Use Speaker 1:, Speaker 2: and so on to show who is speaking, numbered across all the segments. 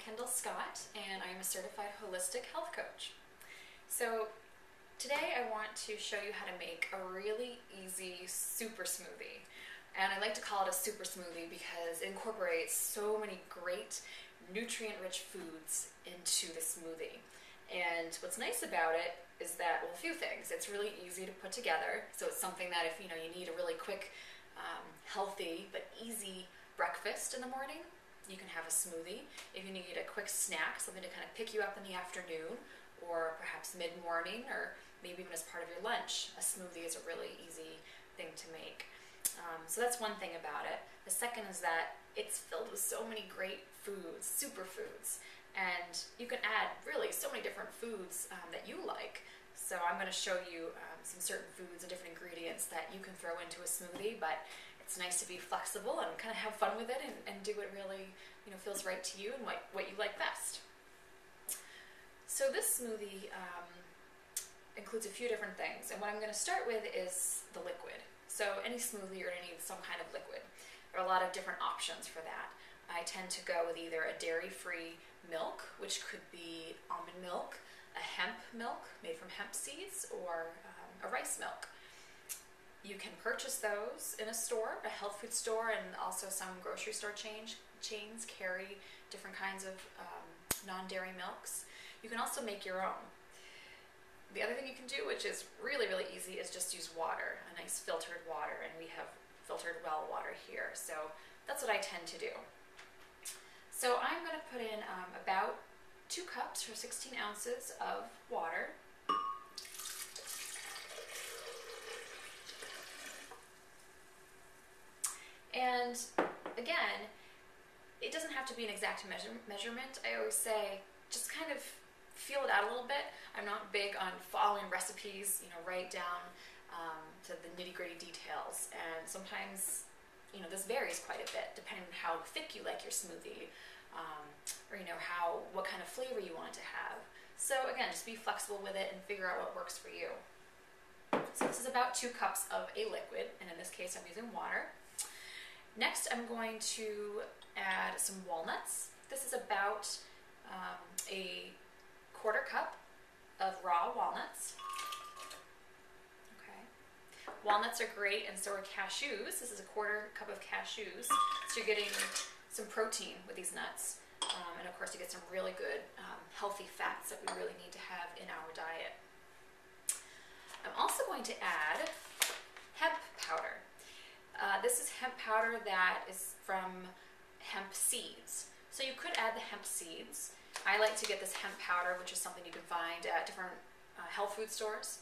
Speaker 1: Kendall Scott, and I'm a certified holistic health coach. So today I want to show you how to make a really easy super smoothie. And I like to call it a super smoothie because it incorporates so many great nutrient-rich foods into the smoothie. And what's nice about it is that, well, a few things. It's really easy to put together, so it's something that if you need a really quick, healthy but easy breakfast in the morning, you can have a smoothie. If you need a quick snack, something to kind of pick you up in the afternoon, or perhaps mid-morning, or maybe even as part of your lunch, a smoothie is a really easy thing to make. So that's one thing about it. The second is that it's filled with so many great foods, superfoods, and you can add really so many different foods that you like. So I'm going to show you some certain foods and different ingredients that you can throw into a smoothie, but it's nice to be flexible and kind of have fun with it and do what really feels right to you and what you like best. So this smoothie includes a few different things, and what I'm going to start with is the liquid. So any smoothie, you're going to need some kind of liquid. There are a lot of different options for that. I tend to go with either a dairy-free milk, which could be almond milk, a hemp milk made from hemp seeds, or a rice milk. You can purchase those in a store, a health food store, and also some grocery store chains carry different kinds of non-dairy milks. You can also make your own. The other thing you can do, which is really, really easy, is just use water, a nice filtered water, and we have filtered well water here, so that's what I tend to do. So I'm going to put in about 2 cups or 16 ounces of water. And again, it doesn't have to be an exact measurement. I always say just kind of feel it out a little bit. I'm not big on following recipes, right down to the nitty-gritty details. And sometimes, this varies quite a bit depending on how thick you like your smoothie, or what kind of flavor you want it to have. So again, just be flexible with it and figure out what works for you. So this is about 2 cups of a liquid, and in this case I'm using water. Next I'm going to add some walnuts. This is about a 1/4 cup of raw walnuts. Okay. Walnuts are great, and so are cashews. This is a 1/4 cup of cashews. So you're getting some protein with these nuts. And of course you get some really good healthy fats that we really need to have in our diet. I'm also going to add hemp powder. This is hemp powder that is from hemp seeds. So you could add the hemp seeds. I like to get this hemp powder, which is something you can find at different health food stores,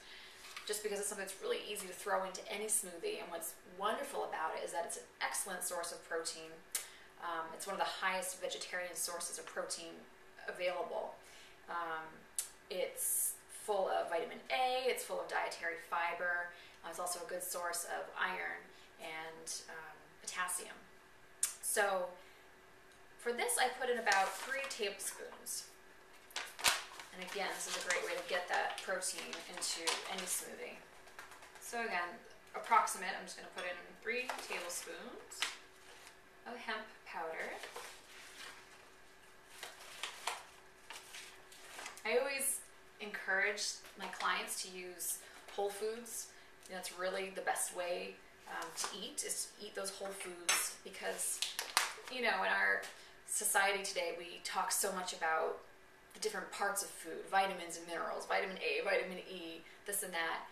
Speaker 1: just because it's something that's really easy to throw into any smoothie. And what's wonderful about it is that it's an excellent source of protein. It's one of the highest vegetarian sources of protein available. It's full of vitamin A, it's full of dietary fiber. It's also a good source of iron and potassium. So for this I put in about 3 tablespoons. And again, this is a great way to get that protein into any smoothie. So again, approximate, I'm just going to put in 3 tablespoons of hemp powder. I always encourage my clients to use whole foods. That's really the best way to eat, is to eat those whole foods, because in our society today we talk so much about the different parts of food, vitamins and minerals, vitamin A, vitamin E, this and that,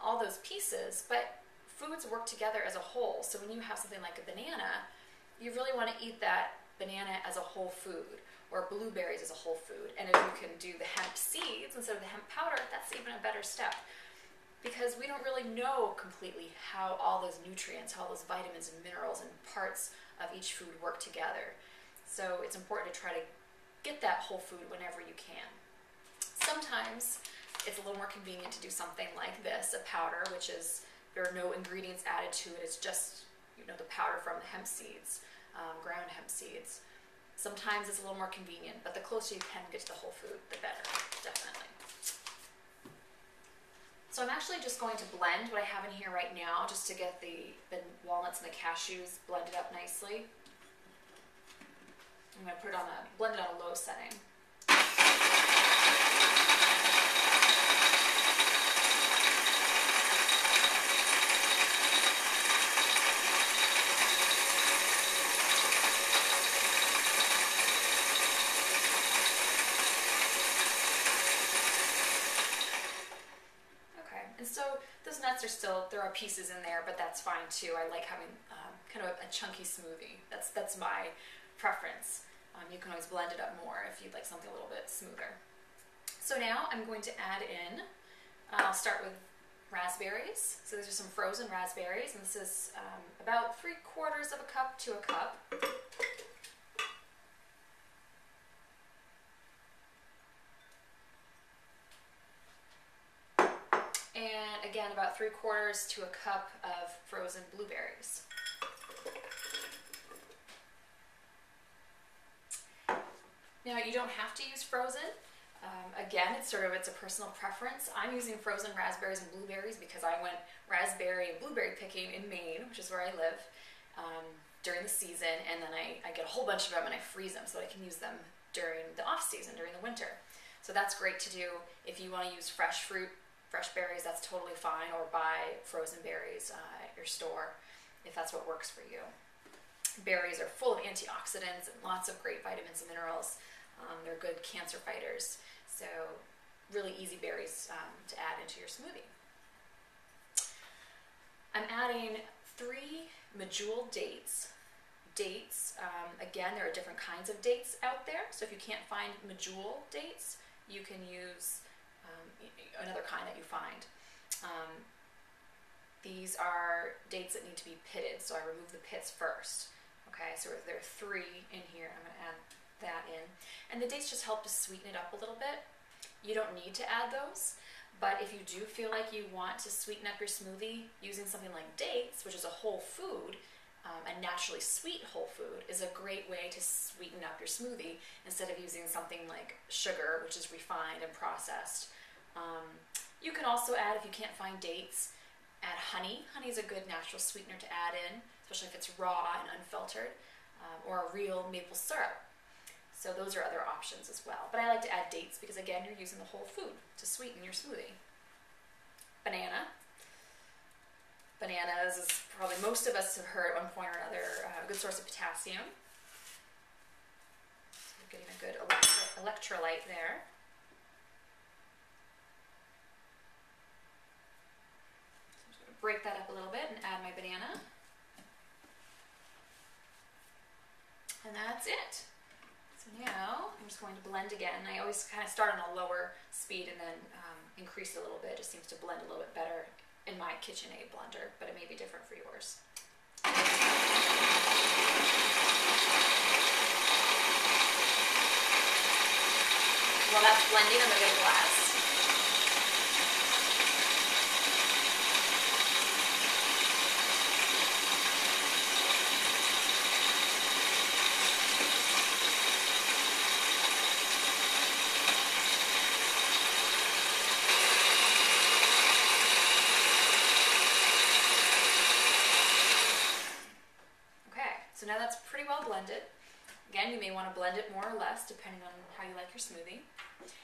Speaker 1: all those pieces, but foods work together as a whole. So when you have something like a banana, you really want to eat that banana as a whole food, or blueberries as a whole food. And if you can do the hemp seeds instead of the hemp powder, that's even a better step, because we don't really know completely how all those nutrients, how all those vitamins and minerals and parts of each food work together. So it's important to try to get that whole food whenever you can. Sometimes it's a little more convenient to do something like this, a powder, which is, there are no ingredients added to it, it's just the powder from the hemp seeds, ground hemp seeds. Sometimes it's a little more convenient, but the closer you can get to the whole food, the better, definitely. So I'm actually just going to blend what I have in here right now, just to get the walnuts and the cashews blended up nicely. I'm going to put it on blend it on a low setting. And so those nuts are still, there are pieces in there, but that's fine too. I like having kind of a chunky smoothie. That's my preference. You can always blend it up more if you'd like something a little bit smoother. So now I'm going to add in, I'll start with raspberries. So these are some frozen raspberries, and this is about 3/4 of a cup to a cup. And again, about 3/4 to a cup of frozen blueberries. Now you don't have to use frozen. Again, it's a personal preference. I'm using frozen raspberries and blueberries because I went raspberry and blueberry picking in Maine, which is where I live, during the season, and then I get a whole bunch of them and I freeze them so that I can use them during the off season, during the winter. So that's great to do if you want to use fresh fruit. Fresh berries, that's totally fine, or buy frozen berries at your store if that's what works for you. Berries are full of antioxidants and lots of great vitamins and minerals. They're good cancer fighters, so really easy berries to add into your smoothie. I'm adding 3 medjool dates. Dates, again, there are different kinds of dates out there, so if you can't find medjool dates, you can use another kind that you find. These are dates that need to be pitted, so I remove the pits first. Okay, so there are 3 in here. I'm going to add that in. And the dates just help to sweeten it up a little bit. You don't need to add those, but if you do feel like you want to sweeten up your smoothie, using something like dates, which is a whole food, a naturally sweet whole food, is a great way to sweeten up your smoothie instead of using something like sugar, which is refined and processed. You can also add, if you can't find dates, add honey. Honey is a good natural sweetener to add in, especially if it's raw and unfiltered, or a real maple syrup. So those are other options as well. But I like to add dates because, again, you're using the whole food to sweeten your smoothie. Banana. Bananas, is probably most of us have heard at one point or another, a good source of potassium. So we're getting a good electrolyte there. So I'm just going to break that up a little bit and add my banana. And that's it. So now I'm just going to blend again. I always kind of start on a lower speed and then increase it a little bit. It just seems to blend a little bit better in my KitchenAid blender, but it may be different for yours. While that's blending, I'm going to get a glass. So now that's pretty well blended. Again, you may want to blend it more or less depending on how you like your smoothie.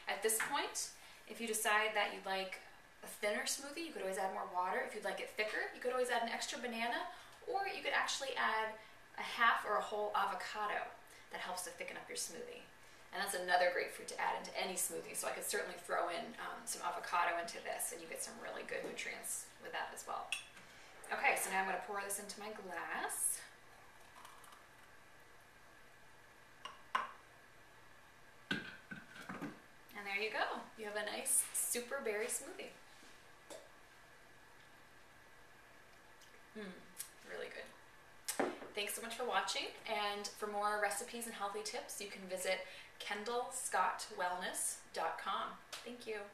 Speaker 1: At this point, if you decide that you'd like a thinner smoothie, you could always add more water. If you'd like it thicker, you could always add an extra banana, or you could actually add a half or a whole avocado. That helps to thicken up your smoothie. And that's another great fruit to add into any smoothie, so I could certainly throw in some avocado into this and you get some really good nutrients with that as well. Okay, so now I'm going to pour this into my glass. And there you go. You have a nice super berry smoothie. Really good. Thanks so much for watching, and for more recipes and healthy tips, you can visit KendallScottWellness.com. Thank you.